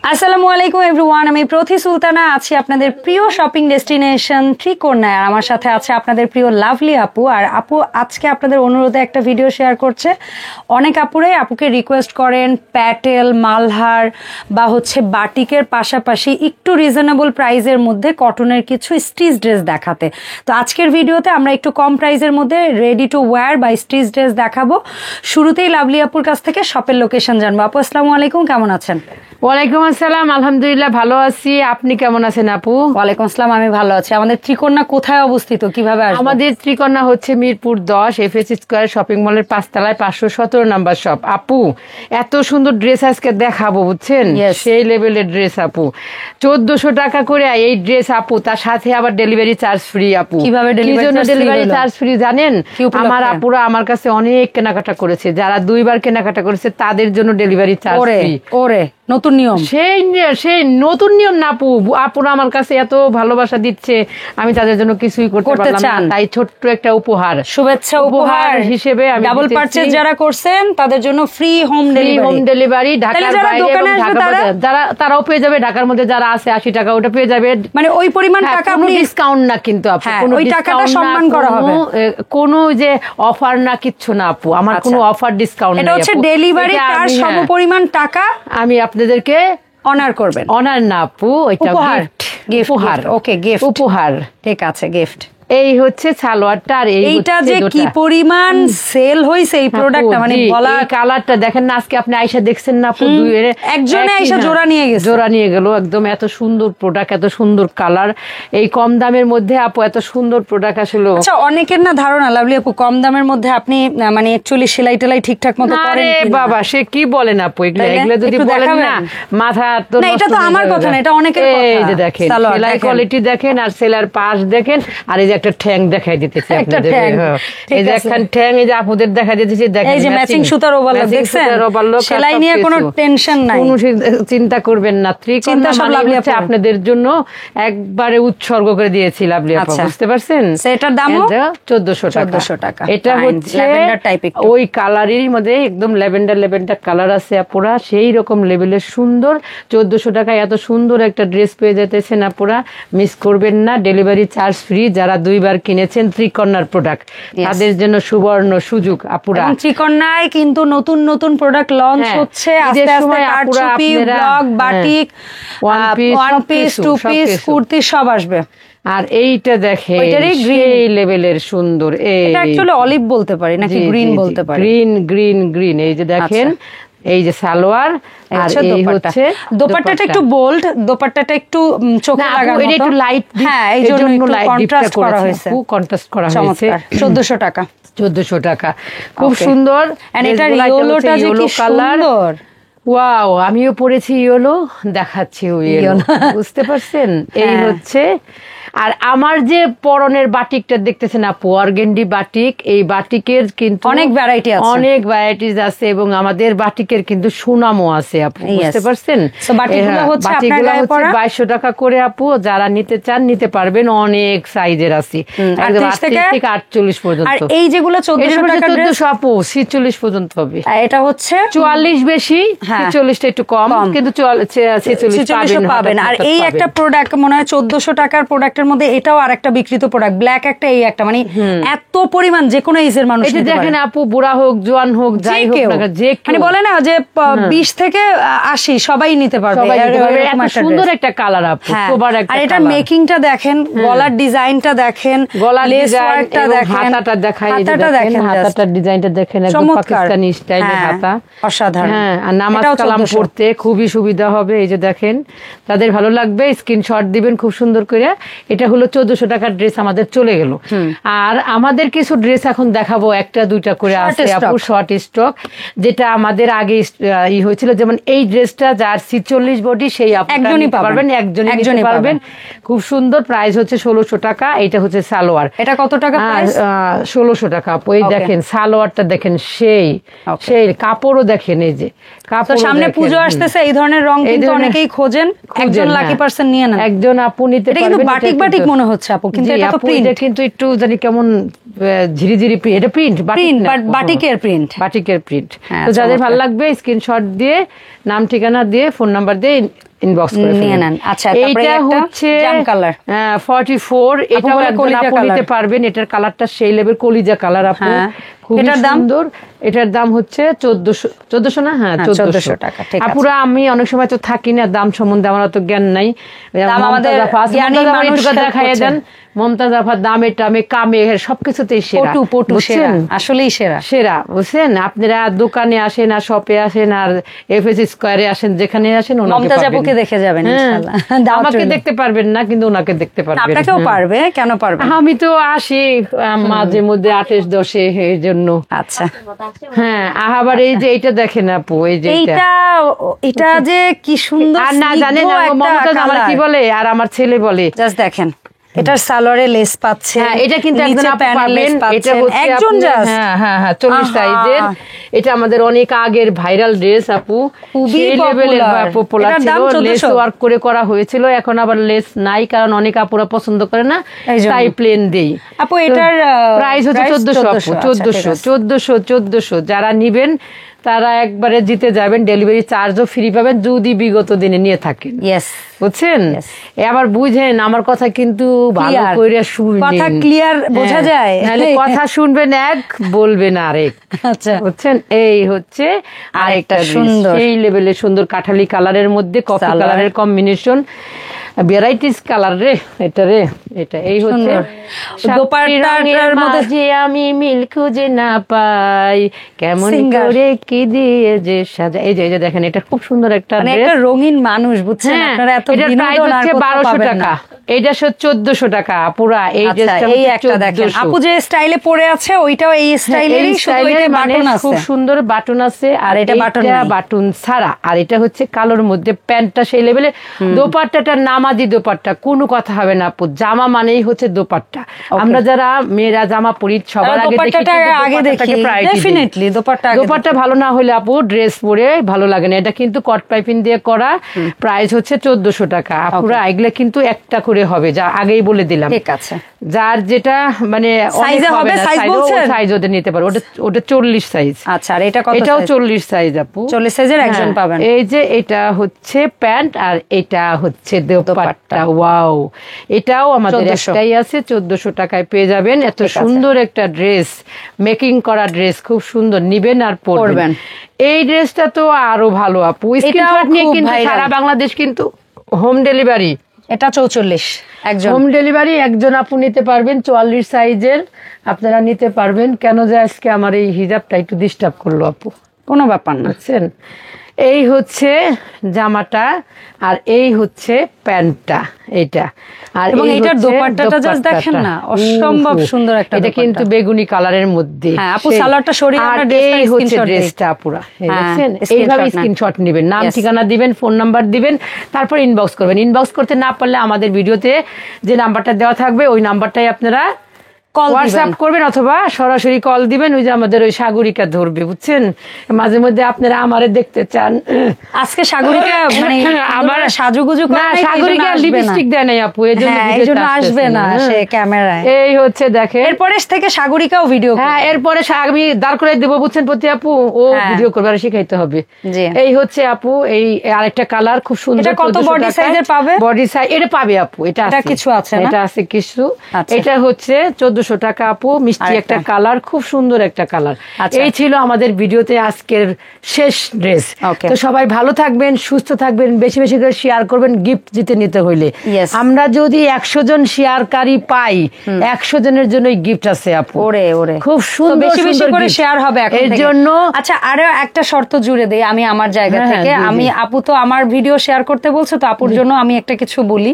আসসালামু আলাইকুম এভরিওয়ান, আমি প্রথি সুলতানা আছি আপনাদের প্রিয় শপিং ডেস্টিনেশন ত্রিকোণায়। আর আমার সাথে আছে আপনাদের প্রিয় লাভলি আপু। আর আপু আজকে আপনাদের অনুরোধে একটা ভিডিও শেয়ার করছে। অনেক আপুরাই আপুকে রিকোয়েস্ট করেন প্যাটেল, মালহার বা বাটিকের পাশাপাশি একটু রিজনেবল প্রাইসের মধ্যে কটনের কিছু স্টিচ ড্রেস দেখাতে। তো আজকের ভিডিওতে আমরা একটু কম প্রাইসের মধ্যে রেডি টু ওয়্যার বা স্টিচ ড্রেস দেখাবো। শুরুতেই লাভলি আপুর কাছ থেকে শপের লোকেশন জানবো। আপু আসসালামু আলাইকুম, কেমন আছেন? ওয়ালাইকুম আসসালাম, আলহামদুলিল্লাহ ভালো আছি। আপনি কেমন আছেন আপু? ওয়ালাইকুম আসসালাম, আমি ভালো আছি। আমাদের ত্রিকোণা কোথায় অবস্থিত, কিভাবে আসবো? আমাদের ত্রিকোণা হচ্ছে মিরপুর 10 এফএস স্কয়ার শপিং মলের 5 তলায় 517 নাম্বার শপ। আপু এত সুন্দর ড্রেস আজকে দেখাবো, বুঝছেন? সেই লেভেলের ড্রেস আপু। 1400 টাকা করে এই ড্রেস আপু, তার সাথে আবার ডেলিভারি চার্জ ফ্রি আপু। কিভাবে ডেলিভারি চার্জ ফ্রি জানেন? আমার আপুরা আমার কাছে অনেক কেনাকাটা করেছে, যারা 2 বার কেনাকাটা করেছে তাদের জন্য ডেলিভারি চার্জ ফ্রি। ওরে নতুন নিয়ম, সেই নতুন নিয়ম না আপু। আপুরা আমার কাছে এত ভালোবাসা দিচ্ছে, আমি তাদের জন্য কিছুই করতে পারলাম না, তাই ছোট্ট একটা উপহার, শুভেচ্ছা উপহার হিসেবে আমি ডাবল পারচেজ যারা করছেন তাদের জন্য ফ্রি হোম ডেলিভারি ঢাকার বাইরে এবং তারাও পেয়ে যাবে। ঢাকার মধ্যে যারা আছে 80 টাকা ওটা পেয়ে যাবে, মানে ওই পরিমাণ টাকা, কোনো ডিসকাউন্ট না কিন্তু আপু, কোনো ওই টাকাটা সম্মান করা হবে, কোনো যে অফার না, কিচ্ছু না আপু। আমার কোনো অফার ডিসকাউন্ট এটা হচ্ছে ডেলিভারি তার সমপরিমাণ টাকা আমি আপনাদেরকে অনার করবেন। অনার না আপু, ওইটা গিফট। উপহার, ওকে গিফট, উপহার, ঠিক আছে গিফট। এই হচ্ছে সালোয়ারটা। আর এইটা যে কি পরিমাণ সেল হইছে এই প্রোডাক্টটা, মানে বলা। কালারটা দেখেন না, আজকে আপনি আয়শা দেখছেন না আপু, একজনে আয়শা জোড়া নিয়ে গেল একদম। এত সুন্দর প্রোডাক্ট, এত সুন্দর কালার, এই কম দামের মধ্যে আপু এত সুন্দর প্রোডাক্ট আসলে। আচ্ছা, অনেকের না ধারণা লাভলি আপু কম দামের মধ্যে আপনি মানে অ্যাকচুয়ালি সেলাই টেলাই ঠিকঠাক মতো করেন। আরে বাবা, সে কি বলেন আপু, এগুলো যদি বলেন না মাথা তো। না, এটা তো আমার কথা না, এটা অনেকের কথা। এই যে দেখেন সেলাই কোয়ালিটি দেখেন, আর সেলার পাশ দেখেন, আর এই যে একটা ঠ্যাং দেখাই দিতেছি আপনাদের। এই যে একটা ঠ্যাং, এই যে আপুদের দেখাই দিতেছি, দেখেন এই যে ম্যাচিং সুতার ওভারলক দেখছেন, সেলাই নিয়ে কোনো টেনশন নাই, কোনো চিন্তা করবেন না। ত্রিকোণা লাভলি আপু আপনাদের জন্য একবারে উৎসর্গ করে দিয়েছি লাভলি আপু, বুঝতে পারছেন? সেটার দামও 1400 টাকা। এটা হচ্ছে ওই কালারের মধ্যে একদম ল্যাভেন্ডার কালার আছে আপুরা, সেই রকম লেভেলের সুন্দর। 1400 টাকায় এত সুন্দর একটা ড্রেস পেয়ে যেতেছেন আপুরা, মিস করবেন না। Delivery charge free. যারা 2 বার কিনেছেন ত্রিকোণার প্রোডাক্ট, তাদের জন্য সুবর্ণ সুযোগ আপুরা। ত্রিকোণায় কিন্তু নতুন নতুন প্রোডাক্ট লঞ্চ হচ্ছে আস্তে আস্তে। কারচুপি, block, batik, one piece, 2 piece, kurti সব আসবে। আর এইটা দেখেন এই লেভেলের সুন্দর। এটা অ্যাকচুয়ালি অলিভ বলতে পারি নাকি গ্রিন বলতে পারি, গ্রিন। এই যে দেখেন, এই যে সালোয়ার, আর এই হচ্ছে দোপাট্টাটা একটু বোল্ড, দোপাট্টাটা একটু চোখে লাগার মতো, একটু লাইট। হ্যাঁ, এই জন্য কন্ট্রাস্ট করা হয়েছে, 1400 টাকা। 1400 টাকা, খুব সুন্দর। আর এটা ইয়েলোটা যে কি সুন্দর, ওয়াও, আমিও পরেছি ইয়েলো, দেখাচ্ছি ইয়েলো, বুঝতে পারছেন? এই হচ্ছে। আর আমার যে পরনের বাটিকটা দেখতেছেন আপু, অর্গেন্ডি বাটিক। এই বাটিকের কিন্তু অনেক ভ্যারাইটিস আছে এবং আমাদের বাটিকের কিন্তু সুনামও আছে আপু, বুঝতে পারছেন? বাটিকগুলো হচ্ছে 2200 টাকা করে আপু। যারা নিতে চান নিতে পারবেন, অনেক সাইজের আছে, একদম 38 থেকে 48 পর্যন্ত। আর এই যেগুলো 1400 টাকা 1400 আপু 46 পর্যন্ত হবে। এটা হচ্ছে 44 বেশি, 46টা একটু কম, কিন্তু 46 পাবেন। আর এই একটা প্রোডাক্ট মনে হয় 1400 টাকার প্রোডাক্ট মধ্যে এটাও আরেকটা বিক্রিত প্রোডাক্ট, ব্ল্যাক একটা, এই একটা, মানে এত পরিমাণ যে কোনো এজের মানুষ নিতে পারে। দেখেন আপু, বুড়া হোক, জোয়ান হোক, যাই হোক না, যে মানে বলে না যে 20 থেকে 80 সবাই নিতে পারবে। এত সুন্দর একটা কালার আপু, সবার একটা। আর এটা মেকিংটা দেখেন, গলার ডিজাইনটা দেখেন, গলার ডিজাইনটা দেখেন, হাতাটা দেখাই, হাতাটার ডিজাইনটা দেখেন, একদম পাকিস্তানি স্টাইলের হাতা, অসাধারণ। হ্যাঁ, আর নামাজ কালাম পড়তে খুবই সুবিধা হবে। এই যে দেখেন, তাদের ভালো লাগবে, স্ক্রিনশট দিবেন খুব সুন্দর করে। এটা হলো 1400 টাকার ড্রেস আমাদের চলে গেল। আর আমাদের কিছু ড্রেস এখন দেখাবো, একটা দুইটা করে আছে আপু, শর্ট স্টক, যেটা আমাদের আগে হয়েছিল। যেমন এই ড্রেসটা যার 46 বডি, সেই একজনই পারবেন, খুব সুন্দর। প্রাইস হচ্ছে 1600 টাকা। এটা হচ্ছে সালোয়ার। এটা কত টাকা? 1600 টাকা আপু। এই দেখেন সালোয়ারটা দেখেন, সেই কাপড়ও দেখেন, এই যে কাপড়। সামনে পুজো আসতেছে, এই ধরনের রং কিন্তু অনেকেই খোঁজেন, একজন লাকি পারসন নিয়ে নেন, একজন আপু নিতে পারবেন। বাটিক মনে হচ্ছে আপু, কিন্তু এটা তো প্রিন্ট, কিন্তু একটু জানি কেমন ঝিরিঝিরি প্রিন্ট। এটা প্রিন্ট, বাটিকের প্রিন্ট। তো যাদের ভালো লাগবে স্ক্রিনশট দিয়ে, নাম ঠিকানা দিয়ে, ফোন নাম্বার দিয়ে ইনবক্স করে নিয়ে নেন। আচ্ছা, তারপরে এইটা একটা হচ্ছে জাম কালার 44, এটা বলে কলিজা আপু কালার। নিতে পারবেন, এটার কালারটা সেই লেভেল কলিজা কালার আপু, হ্যাঁ। খুব এটার দাম? সুন্দর। এটার দাম হচ্ছে 1400 না? হ্যাঁ, 1400 টাকা, ঠিক আছে। আপুরা আমি অনেক সময় তো থাকি না, দাম সম্বন্ধে আমার অত জ্ঞান নাই। দাম আমাদের জ্ঞানী মানুষ দেখাইয়া দেন। মমতাজ আফা দামে টামে কামে সবকিছুতেই সেরা, পটু সেরা, আসলেই সেরা সেরা, বুঝছেন? আপনারা দোকানে আসেন আর শপে আসেন আর এফএস স্কয়ারে আসেন, যেখানে আসেন মমতাজ আপুকে দেখে যাবেন ইনশাআল্লাহ। আমাকে দেখতে পারবেন না, কিন্তু ওনাকে দেখতে পারবেন। আপনাকেও পারবে, কেন পারবে? আমি তো আসি মাঝে মধ্যে 28-10 এই জন্য। আচ্ছা, হ্যাঁ, আবার এই যে এইটা দেখেন আপু, এই যে এটা যে কি সুন্দর, আর না জানেন মমতাজ আমার কি বলে আর আমার ছেলে বলে, জাস্ট দেখেন এটার সালোয়ারে লেস পাচ্ছে। হ্যাঁ, এটা কিন্তু একজন আপু পাবেন, এটা হচ্ছে একজন জাস্ট। হ্যাঁ 40 সাইজের। এটা আমাদের অনেক আগের ভাইরাল ড্রেস আপু, খুবই পপুলার ছিল, লেস ওয়ার্ক করে করা হয়েছিল। এখন আবার লেস নাই, কারণ অনেক আপুরা পছন্দ করে না, তাই প্লেন দেই আপু। এটার প্রাইস হচ্ছে 1400। যারা নিবেন তারা একবারে জিতে যাবেন, ডেলিভারি চার্জও ফ্রি পাবেন যদি বিগত দিনে নিয়ে থাকেন। বুঝছেন? আবার বুঝেন আমার কথা কিন্তু ভালো করে শুনবেন, কথা ক্লিয়ার বোঝা যায়, নাহলে কথা শুনবেন এক, বলবেন আরেক। আচ্ছা, বুঝছেন? এই হচ্ছে আরেকটা সুন্দর, এই লেভেলের সুন্দর কাঠালি কালারের মধ্যে কফি কালারের কম্বিনেশন, ভ্যারাইটিস কালার রে এটা রে। এটা এই হচ্ছে দোপাট্টার মধ্যে যে আমি মিল খুঁজে না পাই, কেমন করে কি দিয়ে যে সাজা। এই যে দেখেন, এটা খুব সুন্দর একটা একটা রঙিন মানুষ, বুঝছেন? আপনারা এত বিনোদন আর কোথাও পাবেন না। এইটা 1400 টাকা পুরা। এই ড্রেসটা এই একটা দেখেন আপু যে স্টাইলে পরে আছে, ওইটাও এই স্টাইলেরই, শুধু এটা বাটন আছে, খুব সুন্দর বাটন আছে। আর এটা বাটন ছাড়া, আর এটা হচ্ছে কালোর মধ্যে, প্যান্টটা সেই লেভেলে, দোপাট্টাটা নামাজি দোপাট্টা, কোনো কথা হবে না আপু। জামা মানেই হচ্ছে দোপাট্টা। আমরা যারা মেয়েরা জামা পরি সবার আগে দেখি ডেফিনেটলি দোপাট্টা ভালো না হলে আপু ড্রেস পরে ভালো লাগে না। এটা কিন্তু কট পাইপিং দিয়ে করা, প্রাইস হচ্ছে 1400 টাকা। আপুরা এগুলা কিন্তু একটা করে হবে, যা আগেই বলে দিলাম। ঠিক আছে, যার যেটা মানে সাইজ ওদের নিতে পারো, ওটা 40 সাইজ। আচ্ছা, আর এটা কত? এটাও 40 সাইজ আপু, 40 সাইজের একজন পাবেন। এই যে এটা হচ্ছে প্যান্ট আর এটা হচ্ছে দোপাট্টা। ওয়াও, এটাও আমাদের একটাই আছে, 1400 টাকায় পেয়ে যাবেন। এত সুন্দর একটা ড্রেস, মেকিং করা ড্রেস, খুব সুন্দর, নিবেন আর পরবেন। এই ড্রেসটা তো আরো ভালো আপু, স্ক্রিনশট নিয়ে কিন্তু সারা বাংলাদেশ কিন্তু হোম ডেলিভারি। এটা 44 একজন হোম ডেলিভারি, একজন আপু নিতে পারবেন 44 সাইজের, আপনারা নিতে পারবেন। কেন যে আজকে আমার এই হিজাবটা একটু ডিস্টার্ব করলো আপু, কোনো ব্যাপার না। বুঝছেন? এই হচ্ছে জামাটা আর এই হচ্ছে প্যান্টটা, এইটা। আর এইটার দোপাট্টাটা জাস্ট দেখেন না, অসম্ভব সুন্দর একটা। এটা কিন্তু বেগুনি কালারের মধ্যে। হ্যাঁ আপু, সালোয়ারটা সরিয়ে আমরা এই হচ্ছে ড্রেসটা পুরা, দেখছেন? এইভাবে স্ক্রিনশট নেবেন, নাম ঠিকানা দিবেন, ফোন নাম্বার দিবেন, তারপর ইনবক্স করবেন। ইনবক্স করতে না পারলে আমাদের ভিডিওতে যে নাম্বারটা দেওয়া থাকবে ওই নাম্বারটাই আপনারা হোয়াটসঅ্যাপ করবেন অথবা সরাসরি কল দিবেন। ওই যে আমাদের ওই সাগরিকা ধরবে, বুঝছেন? মাঝে মধ্যে আপনারা আমারে দেখতে চান। আজকে সাগরিকা মানে আমার সাজুগুজু করে না, সাগরিকা লিপস্টিক দেয় নাই আপু, এজন্য আসবে না সে ক্যামেরায়। এই হচ্ছে দেখেন, এরপরে থেকে সাগরিকাও ভিডিও, হ্যাঁ এরপরে আমি দাঁড় করে দেবো, বুঝছেন? প্রতি আপু ও ভিডিও করবে, আর শিখাইতে হবে। এই হচ্ছে আপু, এই আরেকটা কালার খুব সুন্দর। কত বডি সাইজের পাবে? বডি সাইজ এটা পাবে আপু, এটা কিছু আছে, এটা আছে কিছু। এটা হচ্ছে 1400 টাকা আপু, মিষ্টি একটা কালার, খুব সুন্দর একটা কালার। এই ছিল আমাদের ভিডিওতে আজকের শেষ ড্রেস। তো সবাই ভালো থাকবেন, সুস্থ থাকবেন, বেশি বেশি করে শেয়ার করবেন গিফট জিতে নিতে হইলে। আমরা যদি 100 জন শেয়ারকারী পাই, 100 জনের জন্যই গিফট আছে আপু। খুব সুন্দর, বেশি বেশি করে শেয়ার হবে এর জন্য। আচ্ছা, আরো একটা শর্ত জুড়ে দেই আমি আমার জায়গা থেকে। আমি আপু তো আমার ভিডিও শেয়ার করতে বলছো, তো আপুর জন্য আমি একটা কিছু বলি,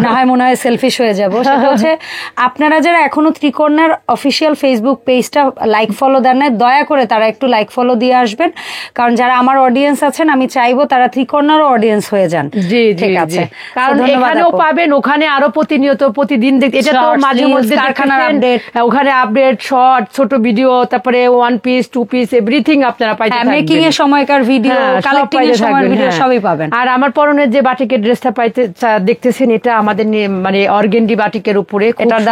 না হয় মনে হয় সেলফিশ হয়ে যাব। সেটা হচ্ছে, আপনারা যারা এখনো ত্রিকোণার অফিসিয়াল ফেসবুক পেজটা লাইক ফলো দেন না, দয়া করে তারা একটু লাইক ফলো দিয়ে আসবেন, কারণ যারা আমার অডিয়েন্স আছেন আমি চাইবো তারা ত্রিকোণারও অডিয়েন্স হয়ে যান। ঠিক আছে, কারণ এখানেও পাবেন, ওখানে আরো প্রতিনিয়ত প্রতিদিন এটা তো মাঝে মধ্যে কারখানার আপডেট, ওখানে আপডেট, শর্ট, ছোট ভিডিও, তারপরে 1 পিস 2 পিস এভরিথিং আপনারা পাইতে থাকবেন। মেকিং এর সময়কার ভিডিও, কালেক্টিং এর সময়ের ভিডিও সবই পাবেন। আর আমার পরনের যে বাটিকের ড্রেসটা পাইতে দেখতেছেন, এটা আমাদের মানে অর্গেন্ডি বাটিকের উপরে, এটার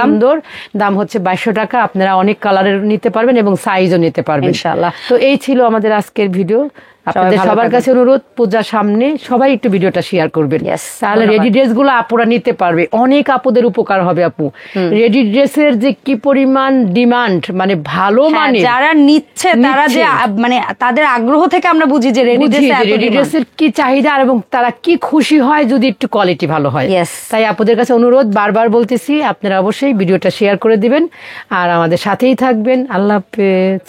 দাম হচ্ছে 2200 টাকা। আপনারা অনেক কালারের নিতে পারবেন এবং সাইজও নিতে পারবেন ইনশাআল্লাহ। তো এই ছিল আমাদের আজকের ভিডিও। আপনাদের সবার কাছে অনুরোধ, পূজার সামনে সবাই একটু ভিডিওটা শেয়ার করবেন, Yes, তাহলে রেডি ড্রেস গুলো আপুরা নিতে পারবে। অনেক আপুদের উপকার হবে আপু। রেডি ড্রেসের যে কি পরিমাণ ডিমান্ড, মানে ভালো মানে যারা নিচ্ছে তারা যে মানে তাদের আগ্রহ থেকে আমরা বুঝি যে রেডি ড্রেসের কি চাহিদা এবং তারা কি খুশি হয় যদি একটু কোয়ালিটি ভালো হয়। Yes. তাই আপুদের কাছে অনুরোধ, বারবার বলতেছি, আপনারা অবশ্যই ভিডিওটা শেয়ার করে দিবেন আর আমাদের সাথেই থাকবেন। আল্লাহ হাফেজ।